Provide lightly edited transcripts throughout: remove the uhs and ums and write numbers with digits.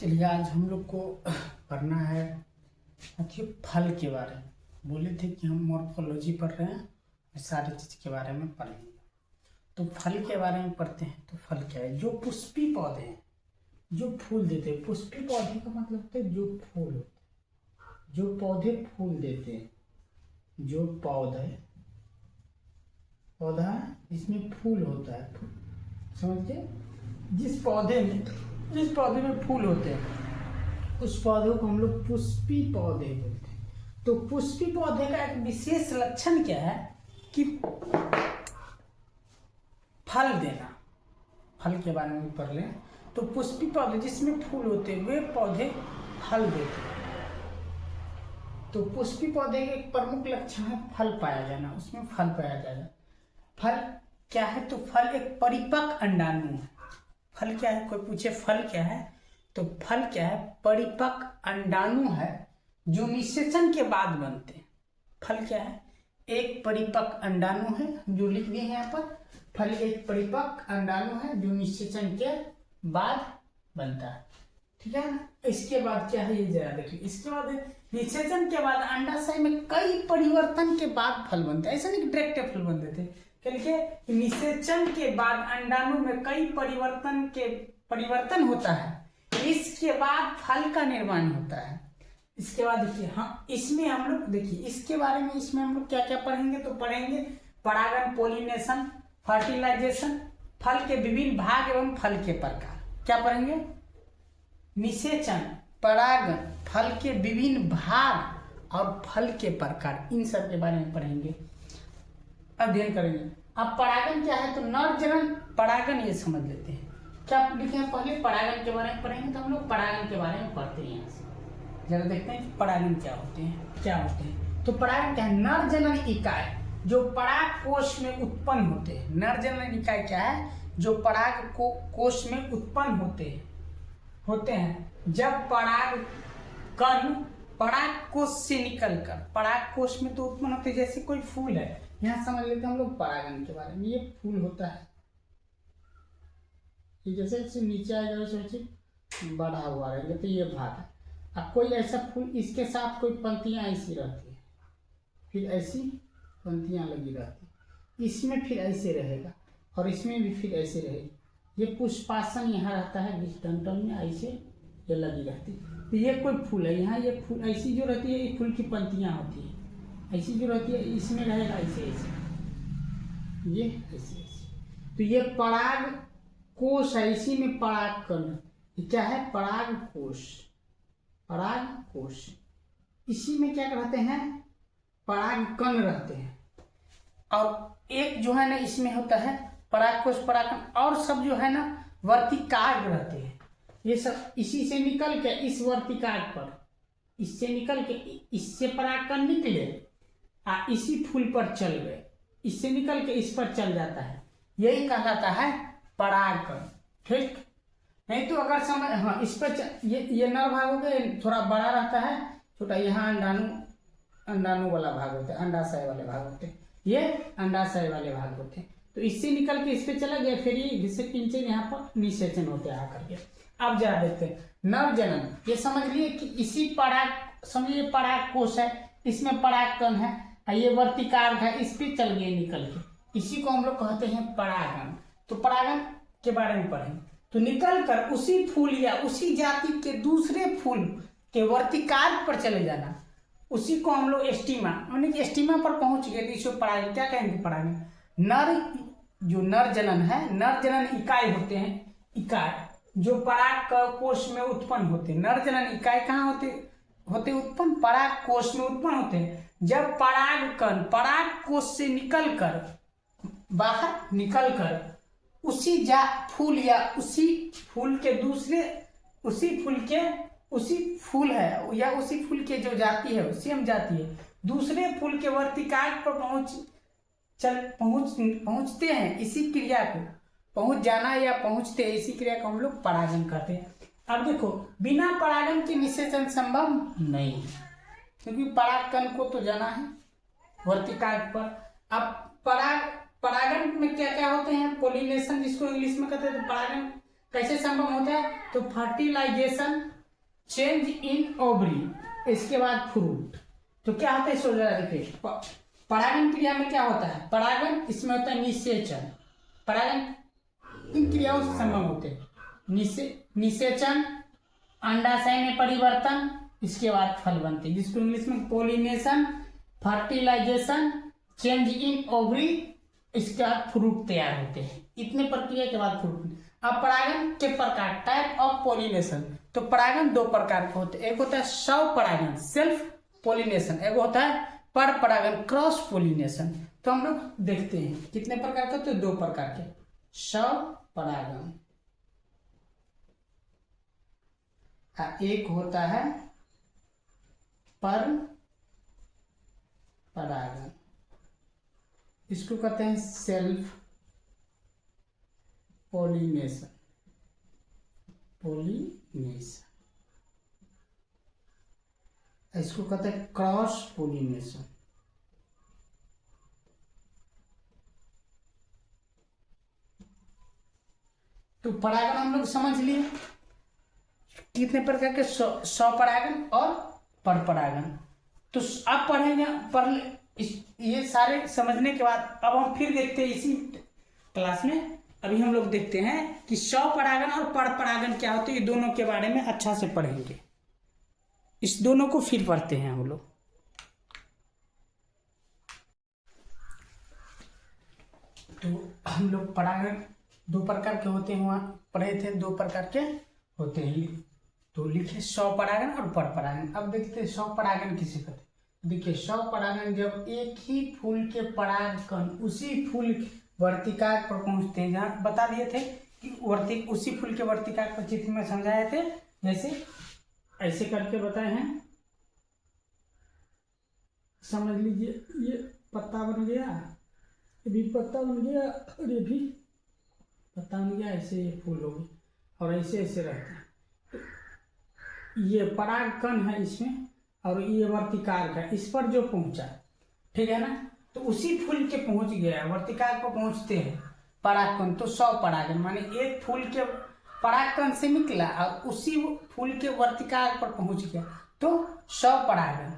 चलिए आज हम लोग को पढ़ना है फल के बारे में। बोले थे कि हम मॉर्फोलॉजी पढ़ रहे हैं, सारी चीज़ के बारे में पढ़ेंगे। तो फल के बारे में पढ़ते हैं। तो फल क्या है? जो पुष्पी पौधे हैं, जो फूल देते हैं। पुष्पी पौधे का मतलब होता है जो फूल होते हैं, जो पौधे फूल देते हैं। जो पौधा जिसमें फूल होता है, समझते? जिस पौधे में फूल होते हैं उस पौधे को हम लोग पुष्पी पौधे बोलते हैं। तो पुष्पी पौधे का एक विशेष लक्षण क्या है कि फल देना। फल के बारे में पढ़ लें तो पुष्पी पौधे जिसमें फूल होते हैं वे पौधे फल देते हैं। तो पुष्पी पौधे के एक प्रमुख लक्षण है फल पाया जाना, उसमें फल पाया जाना। फल क्या है? तो फल एक परिपक्व अंडाणु है। फल क्या है? कोई पूछे फल क्या है तो फल क्या है? परिपक्व अंडाणु है जो निषेचन के बाद बनते हैं। फल क्या है? एक परिपक्व अंडाणु है, जो लिख दिए हैं यहाँ पर। फल एक परिपक्व अंडाणु है जो निषेचन के बाद बनता है, ठीक है ना। इसके बाद क्या है ये जरा देखिए। इसके बाद निषेचन के बाद अंडाशय में कई परिवर्तन के बाद फल बनता है। ऐसा नहीं कि डायरेक्ट फल बनते थे, क्योंकि निषेचन के बाद अंडाणु में कई परिवर्तन होता है। इसके बाद फल का निर्माण होता है। इसके बाद देखिए, हाँ इसमें हम लोग देखिए इसके बारे में, इसमें हम लोग क्या क्या पढ़ेंगे तो पढ़ेंगे परागण, पोलिनेशन, फर्टिलाइजेशन, फल के विभिन्न भाग एवं फल के प्रकार। क्या पढ़ेंगे? निषेचन, परागण, फल के विभिन्न भाग और फल के प्रकार, इन सब के बारे में पढ़ेंगे, अध्ययन करेंगे। अब परागण क्या है तो नर जनन परागण, ये समझ लेते हैं। क्या लिखे हैं? पहले परागण के बारे में पढ़ेंगे। तो हम लोग परागण के बारे में पढ़ते हैं। यहाँ से जरा देखते हैं कि परागण क्या होते हैं। तो परागण क्या है? नर जनन इकाई जो पराग कोश में उत्पन्न होते हैं। नर जनन इकाई क्या है? जो पराग कोश में उत्पन्न होते हैं। जब पराग कण पराग कोश से निकलकर, पराग कोश में तो उत्पन्न होते हैं। जैसे कोई फूल है, यहाँ समझ लेते हैं हम लोग परागण के बारे में। ये फूल होता है, ये जैसे नीचे आएगा वैसे बढ़ा हुआ रहेगा, तो ये भाग है। अब कोई ऐसा फूल, इसके साथ कोई पंक्तियाँ ऐसी रहती है, फिर ऐसी पंक्तियाँ लगी रहती है, इसमें फिर ऐसे रहेगा और इसमें भी फिर ऐसे रहेगी। ये पुष्पासन यहाँ रहता है बीच डंठल में, ऐसे ये लगी रहती है। तो ये कोई फूल है, यहाँ ये फूल ऐसी जो रहती है, ये फूल की पंक्तियाँ होती है, ऐसी जो रहती है इसमें रहेगा ऐसे ऐसे, ये ऐसे ऐसे। तो ये पराग कोश है, इसी में पराग कण। ये क्या है? पराग कोश। पराग कोश, इसी में क्या रहते हैं? पराग कण रहते हैं। और एक जो है ना इसमें होता है पराग कोश, परागकण, और सब जो है ना वर्तिकाग्र रहते हैं। ये सब इसी से निकल के इस वर्तिकाग्र पर, इससे निकल के इससे परागकण निकले इसी फूल पर चल गए, इससे निकल के इस पर चल जाता है, यही कहलाता है परागकण। ठीक, नहीं तो अगर समझ, हाँ इस पर ये नर भाग हो गया, थोड़ा बड़ा रहता है, छोटा यहाँ अंडाणु वाला भाग होता है, अंडाशय वाले भाग होते हैं, ये अंडाशय वाले भाग होते हैं। तो इससे निकल के इस पे चला गया, फिर ये जिससे किंचन यहाँ पर निषेचन होते हैं आकर के। अब जरा देखते हैं नर जनन। ये समझ लिए कि इसी पराग, समझिए पराग कोश है, इसमें परागकण है, ये वर्तिकाग्र है, इस पे चल गए निकल के, इसी को हम लोग कहते हैं परागण। तो परागण के बारे में पढ़ेंगे। तो निकल कर उसी फूल या उसी जाति के दूसरे फूल के वर्तिकाग्र पर चले जाना, उसी को हम लोग एस्टिमा, यानी कि एस्टिमा पर पहुंच गए तो इसको परागण क्या कहेंगे? परागण। नर, जो नर जनन है, नर जनन इकाई होते हैं, इकाई जो पराग कोश में उत्पन्न होते हैं। नर जनन इकाई कहाँ होते उत्पन्न? पराग कोश में उत्पन्न होते हैं। जब पराग कण पराग कोश से निकलकर बाहर निकलकर उसी फूल या उसी फूल के दूसरे, उसी फूल है या उसी फूल के जो जाति है, सेम जाति है, दूसरे फूल के वर्तिकाग्र पर पहुंचते हैं। इसी क्रिया को पहुंच जाना या पहुंचते हैं, इसी क्रिया को हम लोग परागण कहते हैं। अब देखो, बिना परागण के निषेचन संभव नहीं है, क्योंकि परागकण को तो जाना है वर्तिकाग्र पर। अब परागण में क्या क्या होते हैं? पोलिनेशन, जिसको इंग्लिश में कहते हैं। तो परागण कैसे संभव होता है? तो फर्टिलाइजेशन, चेंज इन ओवरी, इसके बाद फ्रूट। तो क्या होता है सोच रहा देखिए, परागण क्रिया में क्या होता है, परागण इसमें होता है निषेचन। परागण इन क्रियाओं से संभव होते हैं, निषेचन, अंडाशय में परिवर्तन, इसके बाद फल बनते हैं, जिसको इंग्लिश में pollination, fertilization, change in ovary, इसके बाद फ्रूट तैयार होते हैं। इतने प्रक्रिया के बाद फ्रूट। अब परागण के प्रकार, टाइप ऑफ पोलिनेशन। तो परागण दो प्रकार के होते हैं, एक होता है स्व परागण सेल्फ पोलिनेशन, एक होता है पर परागण क्रॉस पोलिनेशन। तो हम लोग देखते हैं कितने प्रकार के होते हैं, दो प्रकार के, स्व परागण, एक होता है पर परागण, इसको कहते हैं सेल्फ पोलिनेशन, इसको कहते हैं क्रॉस पोलिनेशन। तो परागण हम लोग समझ लिए कितने प्रकार के, स्वपरागण और परपरागण। तो अब पढ़ेंगे ये सारे समझने के बाद अब हम फिर देखते हैं इसी क्लास में, अभी हम लोग देखते हैं कि स्वपरागण और परपरागण क्या होते हैं, ये दोनों के बारे में अच्छा से पढ़ेंगे। इस दोनों को फिर पढ़ते हैं हम लोग। तो हम लोग परागण दो प्रकार के होते हैं, वहां पढ़े थे, दो प्रकार के होते हैं। तो लिखे स्वपरागण और परपरागण। अब देखते हैं स्वपरागण किसे कहते हैं। देखिए स्वपरागण जब एक ही फूल के परागकण उसी फूल वर्तिकाग्र पर पहुंचते हैं, जहाँ बता दिए थे कि उसी फूल के वर्तिकाग्र पर चित्र में समझाए थे, जैसे ऐसे करके बताए हैं। समझ लीजिए ये पत्ता बन गया, ये भी पत्ता बन गया और ये भी पत्ता बन गया, ऐसे ये फूल हो गए और ऐसे ऐसे रहते हैं। ये परागकण है इसमें और ये वर्तिकाग्र है, इस पर जो पहुंचा, ठीक है ना, तो उसी फूल के पहुंच गया, वर्तिकाग्र पर पहुंचते हैं परागकण, तो स्वपरागण माने एक फूल के परागकण से निकला और उसी फूल के वर्तिकाग्र पर पहुंच गया, तो स्वपरागण।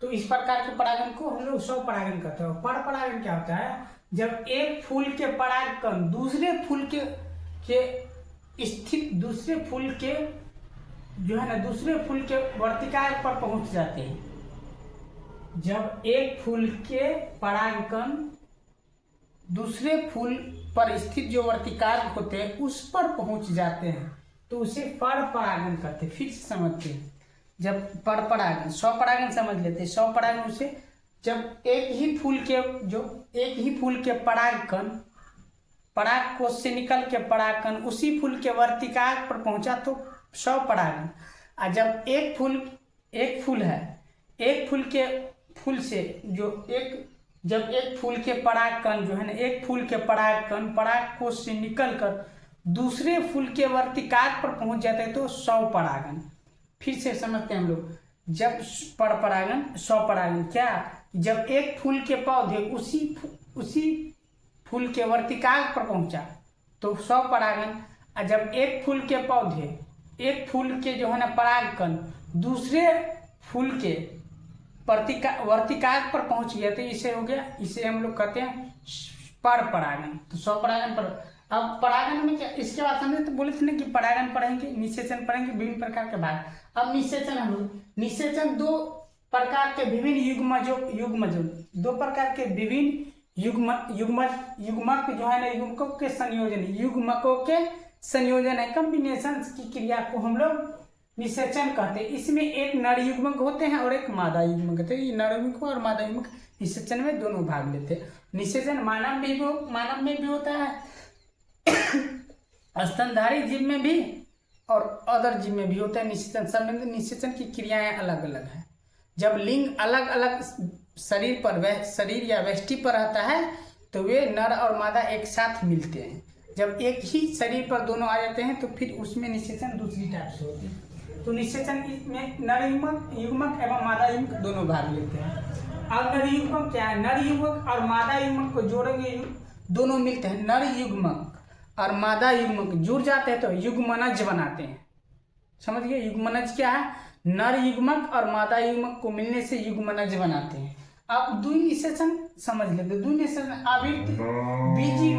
तो इस प्रकार के परागण को हम लोग स्वपरागण कहते हैं। परपरागण क्या होता है, जब एक फूल के परागकण दूसरे फूल के स्थित दूसरे फूल के जो है ना दूसरे फूल के वर्तिकाग्र पर पहुंच जाते हैं। जब एक फूल के परागकण दूसरे फूल पर स्थित जो वर्तिकाग्र होते हैं उस पर पहुंच जाते हैं, तो उसे परपरागण कहते हैं। फिर से समझते हैं, जब परपरागण, स्वपरागण समझ लेते हैं। स्वपरागण उसे जब एक ही फूल के परागकण पराग कोश से निकल के परागकण उसी फूल के वर्तिकाग्र पर पहुंचा, तो स्वपरागण। और जब एक फूल है, एक फूल के फूल से जब एक फूल के परागकण जो है ना, एक फूल के परागकण पराग कोश से निकलकर दूसरे फूल के वर्तिकाग्र पर पहुंच जाते हैं, तो स्वपरागण। फिर से समझते हैं हम लोग, जब परपरागण स्वपरागण क्या, जब एक फूल के पौधे उसी फूल के वर्तिकाग्र पर पहुंचा तो स्वपरागण। और जब एक फूल के पौधे एक फूल के जो है ना परागकण दूसरे फूल के वर्तिकाग्र पर पहुंच गया, तो इसे हो गया, इसे हम लोग कहते हैं परपरागण। तो स्वपरागण पर। अब परागण में क्या, इसके बाद हमने तो बोले थे ना कि परागण पढ़ेंगे, निषेचन पढ़ेंगे, विभिन्न प्रकार के भाग। अब निषेचन हम लोग, निषेचन दो प्रकार के विभिन्न युग्मजों दो प्रकार के विभिन्न युग्मक जो है ना, युग्मकों के संयोजन है, कॉम्बिनेशन की क्रिया को हम लोग निषेचन कहते हैं। इसमें एक नर युग्मक होते हैं और एक मादा युग्मक होते हैं। ये नर युग्मक और मादा युग्मक निषेचन में दोनों भाग लेते हैं। निषेचन मानव में भी होता है, स्तनधारी जीव में भी और अदर जीव में भी होता है निषेचन। सब में निषेचन की क्रियाएं अलग अलग है। जब लिंग अलग अलग शरीर या वेष्टि पर रहता है तो वे नर और मादा एक साथ मिलते हैं। जब एक ही शरीर पर दोनों आ जाते हैं तो फिर उसमें निषेचन दूसरी टाइप से होती है। तो निषेचन में नर युग्मक एवं मादा युग्मक दोनों भाग लेते हैं। अब नर युग्मक क्या है, नर युग्मक और मादा युग्मक को जोड़ेंगे, दोनों मिलते हैं। नर युग्मक और मादा युग्मक जुड़ जाते हैं तो युग्मनज बनाते हैं। समझ गए। युग्मनज क्या है? नर युग्मक और मादा युग्मक को मिलने से युग्मनज बनाते हैं। अब द्वि निषेचन समझ लेते। द्वि निषेचन आवृत्त बीजी,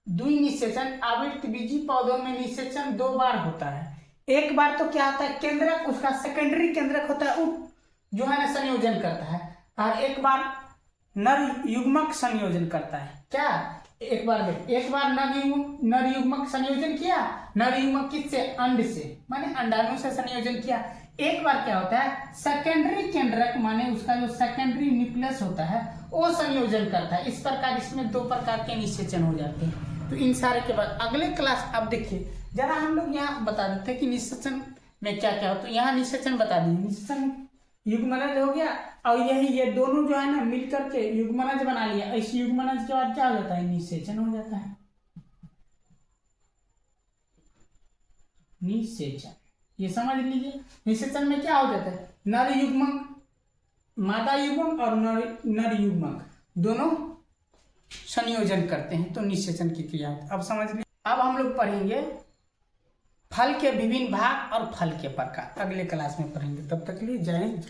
द्वि निषेचन आवृत्त बीजी पौधों में निषेचन 2 बार होता है। एक बार तो क्या होता है, केंद्रक उसका सेकेंडरी केंद्रक होता है, जो है ना संयोजन करता है, और एक बार नर युग्मक संयोजन करता है। क्या? एक बार नर युग्मक संयोजन किया। नर युग्मक किससे? अंड से, माने अंडाणु से संयोजन किया। एक बार क्या होता है, सेकेंडरी केंद्रक माने उसका जो सेकेंडरी न्यूक्लियस होता है वो संयोजन करता है। इस प्रकार इसमें 2 प्रकार के निषेचन हो जाते हैं। तो इन सारे के बाद अगले क्लास, अब देखिए जरा हम लोग यहाँ बता देते हैं कि निषेचन में क्या क्या हो। तो यहाँ निषेचन बता दिए। निषेचन युग्मनज हो गया, और यही ये दोनों जो है ना मिल करके युग्मनज बना लिया। इस युग्मनज के बाद क्या हो जाता है? निषेचन हो जाता है। निषेचन, ये समझ लीजिए। निषेचन में क्या हो जाता है? नर युग्मक, मादा युग्मक और नर युग्मक दोनों संयोजन करते हैं, तो निषेचन की क्रिया होती है। अब समझ लीजिए। अब हम लोग पढ़ेंगे फल के विभिन्न भाग और फल के प्रकार, अगले क्लास में पढ़ेंगे। तब तक के लिए जय हिंद।